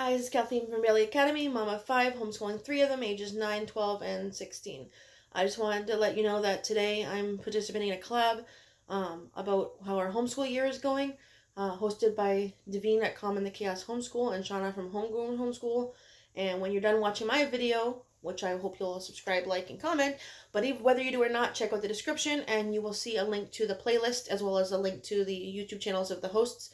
Hi, this is Kathleen from Bailey Academy, mom of 5, homeschooling 3 of them, ages 9, 12, and 16. I just wanted to let you know that today I'm participating in a collab about how our homeschool year is going, hosted by Davene at Common the Chaos Homeschool and Shawna from Homegrown Homeschool. And when you're done watching my video, which I hope you'll subscribe, like, and comment, but even whether you do or not, check out the description and you will see a link to the playlist as well as a link to the YouTube channels of the hosts.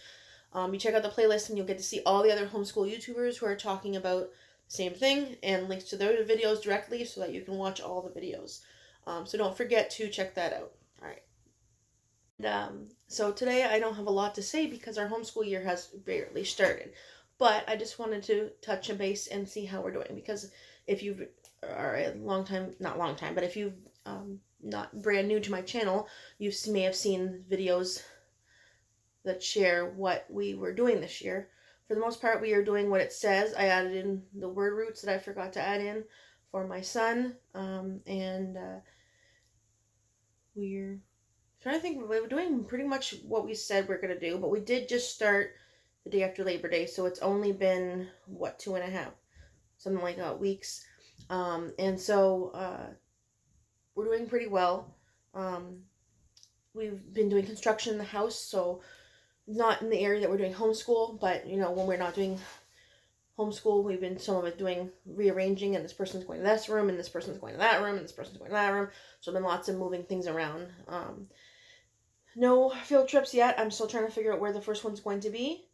You check out the playlist and you'll get to see all the other homeschool YouTubers who are talking about the same thing and links to their videos directly so that you can watch all the videos. So don't forget to check that out. All right. So today I don't have a lot to say because our homeschool year has barely started. But I just wanted to touch a base and see how we're doing, because if you are a long time, not long time, but if you've not brand new to my channel, you may have seen videos that share what we were doing this year. For the most part, we are doing what it says. I added in the word roots that I forgot to add in for my son, and we're trying to think. We're doing pretty much what we said we're gonna do, but we did just start the day after Labor Day, so it's only been what, 2.5, something like that, weeks, and so we're doing pretty well. We've been doing construction in the house, so not in the area that we're doing homeschool, but you know, when we're not doing homeschool, we've been some of it doing rearranging, and this person's going to this room, and this person's going to that room, and this person's going to that room. So I've been lots of moving things around. No field trips yet. I'm still trying to figure out where the first one's going to be.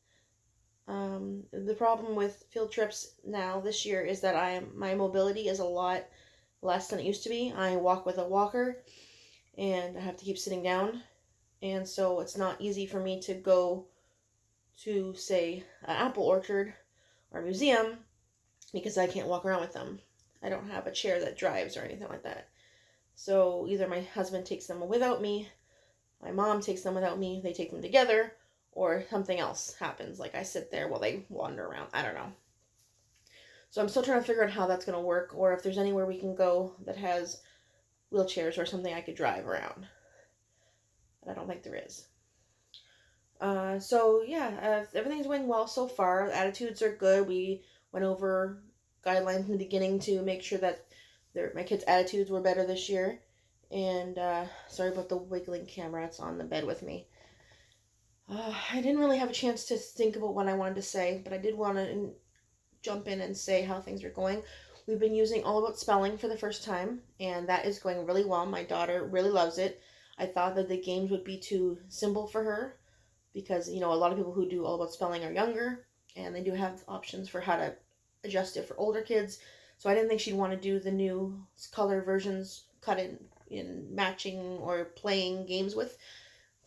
The problem with field trips now this year is that my mobility is a lot less than it used to be. I walk with a walker, and I have to keep sitting down. And so it's not easy for me to go to, say, an apple orchard or a museum because I can't walk around with them. I don't have a chair that drives or anything like that. So either my husband takes them without me, my mom takes them without me, they take them together, or something else happens. Like I sit there while they wander around. I don't know. So I'm still trying to figure out how that's going to work, or if there's anywhere we can go that has wheelchairs or something I could drive around. I don't think there is. So yeah, everything's going well so far. Attitudes are good. We went over guidelines in the beginning to make sure that my kids' attitudes were better this year. And sorry about the wiggling camera. It's on the bed with me. I didn't really have a chance to think about what I wanted to say, but I did want to jump in and say how things are going. We've been using All About Spelling for the first time, and that is going really well. My daughter really loves it. I thought that the games would be too simple for her because, you know, a lot of people who do All About Spelling are younger, and they do have options for how to adjust it for older kids. So I didn't think she'd want to do the new color versions cut in matching or playing games with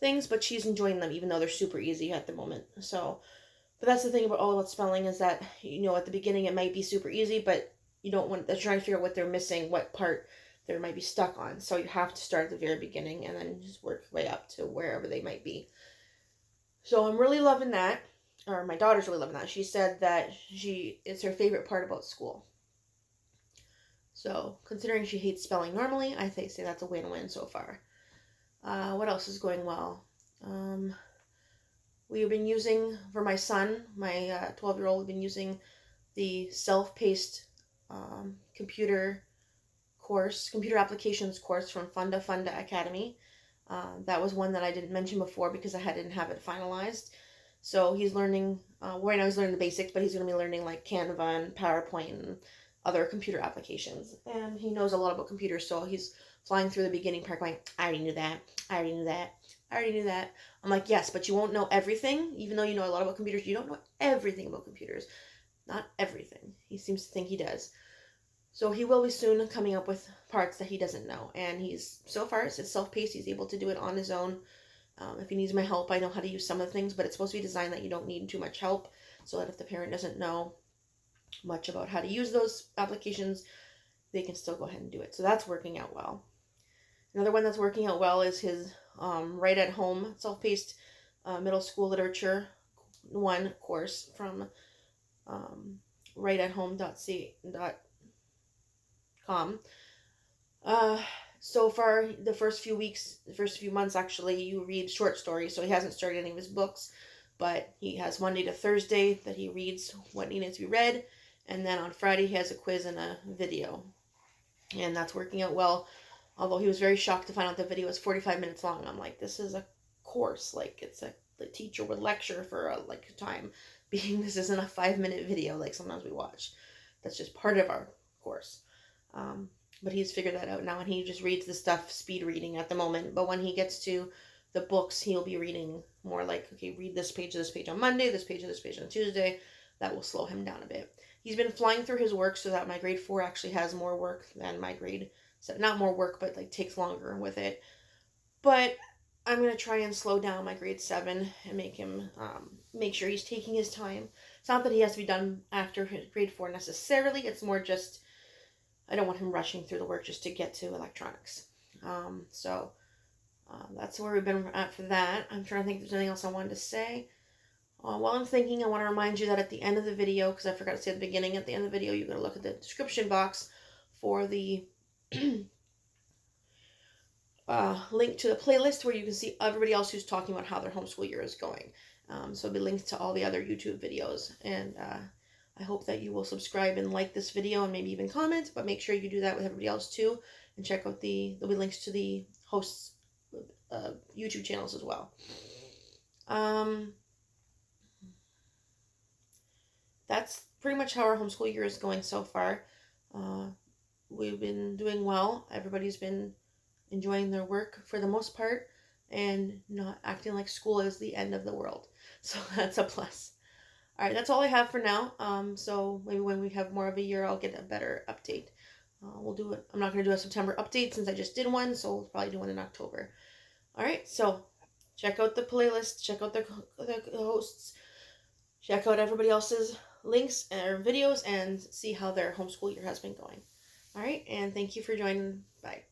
things, but she's enjoying them even though they're super easy at the moment. So, but that's the thing about All About Spelling is that, you know, at the beginning it might be super easy, but you don't want, they're trying to figure out what they're missing, what part they might be stuck on. So you have to start at the very beginning and then just work your way up to wherever they might be. So I'm really loving that, or my daughter's really loving that. She said that it's her favorite part about school. So considering she hates spelling normally, I say that's a win-win so far. What else is going well? We've been using, for my son, my 12-year-old, we've been using the self-paced computer applications course from Funda Academy. That was one that I didn't mention before because I didn't have it finalized. So he's learning, right now he's learning the basics, but he's going to be learning like Canva and PowerPoint and other computer applications. And he knows a lot about computers, so he's flying through the beginning part going, I already knew that, I already knew that, I already knew that. I'm like, yes, but you won't know everything. Even though you know a lot about computers, you don't know everything about computers. Not everything. He seems to think he does. So he will be soon coming up with parts that he doesn't know. And so far, it's self-paced. He's able to do it on his own. If he needs my help, I know how to use some of the things, but it's supposed to be designed that you don't need too much help, so that if the parent doesn't know much about how to use those applications, they can still go ahead and do it. So that's working out well. Another one that's working out well is his Right at Home self-paced middle school literature 1 course from rightathome.com. So far, the first few months, actually, you read short stories, so he hasn't started any of his books. But he has Monday to Thursday that he reads what needs to be read. And then on Friday, he has a quiz and a video. And that's working out well. Although he was very shocked to find out the video was 45 minutes long. I'm like, this is a course. Like, it's the teacher would lecture for a time. Being this isn't a 5-minute video like sometimes we watch. That's just part of our course. But he's figured that out now, and he just reads the stuff speed reading at the moment. But when he gets to the books, he'll be reading more like, okay, read this page on Monday, this page on Tuesday. That will slow him down a bit. He's been flying through his work so that my grade 4 actually has more work than my grade 7. Not more work, but like takes longer with it. But I'm going to try and slow down my grade 7 and make him, make sure he's taking his time. It's not that he has to be done after grade 4 necessarily. It's more just, I don't want him rushing through the work just to get to electronics. So that's where we've been at for that. I'm trying to think if there's anything else I wanted to say. While I'm thinking, I want to remind you that at the end of the video, because I forgot to say at the beginning, at the end of the video, you're going to look at the description box for the link to the playlist where you can see everybody else who's talking about how their homeschool year is going. So it'll be linked to all the other YouTube videos. And I hope that you will subscribe and like this video and maybe even comment, but make sure you do that with everybody else too. And check out there'll be links to the hosts' YouTube channels as well. That's pretty much how our homeschool year is going so far. We've been doing well. Everybody's been enjoying their work for the most part and not acting like school is the end of the world. So that's a plus. All right, that's all I have for now. So maybe when we have more of a year, I'll get a better update. We'll do it. I'm not going to do a September update since I just did one, so we'll probably do one in October. All right, so check out the playlist, check out the hosts, check out everybody else's links or videos, and see how their homeschool year has been going. All right, and thank you for joining. Bye.